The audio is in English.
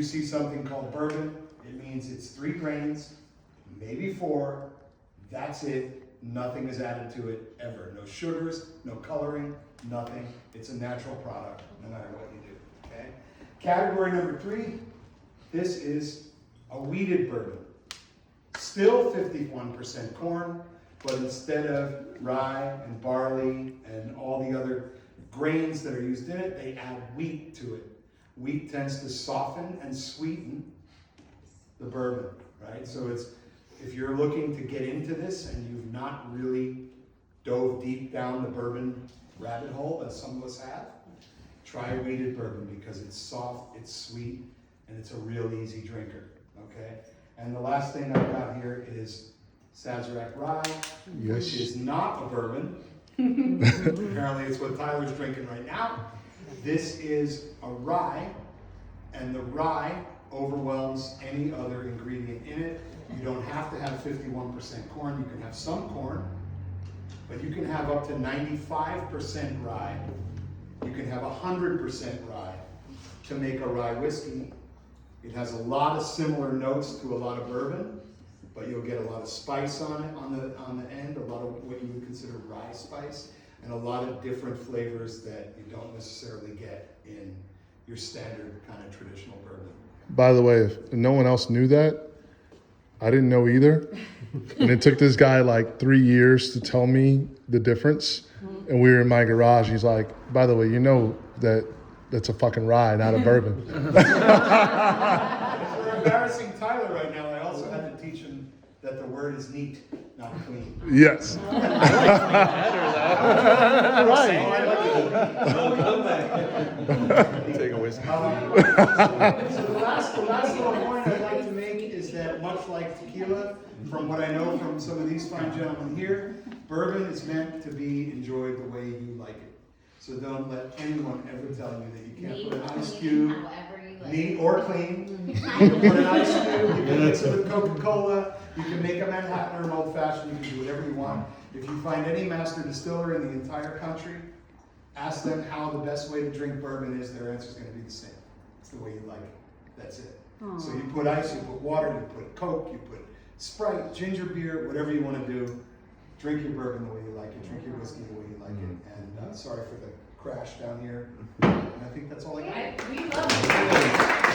You see something called bourbon, it means it's 3 grains, maybe 4, that's it, nothing is added to it ever. No sugars, no coloring, nothing. It's a natural product, no matter what you do, okay? Category number 3, this is a wheated bourbon. Still 51% corn, but instead of rye and barley and all the other grains that are used in it, they add wheat to it. Wheat tends to soften and sweeten the bourbon, right? So it's, if you're looking to get into this and you've not really dove deep down the bourbon rabbit hole, as some of us have, try wheated bourbon because it's soft, it's sweet, and it's a real easy drinker, okay? And the last thing I've got here is Sazerac Rye, which is not a bourbon. Apparently it's what Tyler's drinking right now. This is a rye, and the rye overwhelms any other ingredient in it. You don't have to have 51% corn. You can have some corn, but you can have up to 95% rye. You can have 100% rye to make a rye whiskey. It has a lot of similar notes to a lot of bourbon, but you'll get a lot of spice on it on the end, a lot of what you would consider rye spice, and a lot of different flavors that you don't necessarily get in your standard kind of traditional bourbon. By the way, if no one else knew that, I didn't know either. And it took this guy like 3 years to tell me the difference. And we were in my garage. He's like, by the way, you know that's a fucking rye, not a bourbon. For embarrassing Tyler right now, I also had to teach him that the word is neat, not clean. Yes. Take a whiskey. So the last little point I'd like to make is that much like tequila, from what I know from some of these fine gentlemen here, bourbon is meant to be enjoyed the way you like it. So don't let anyone ever tell you that you can't put an ice cube, neat or clean. You can put an ice cube, you can mix it with Coca-Cola, you can make a Manhattan or an old fashioned, you can do whatever you want. If you find any master distiller in the entire country, ask them how the best way to drink bourbon is, their answer is going to be the same. It's the way you like it. That's it. Aww. So you put ice, you put water, you put Coke, you put Sprite, ginger beer, whatever you want to do. Drink your bourbon the way you like it. Drink your whiskey the way you like it. And sorry for the crash down here. And I think that's all I got. We love it.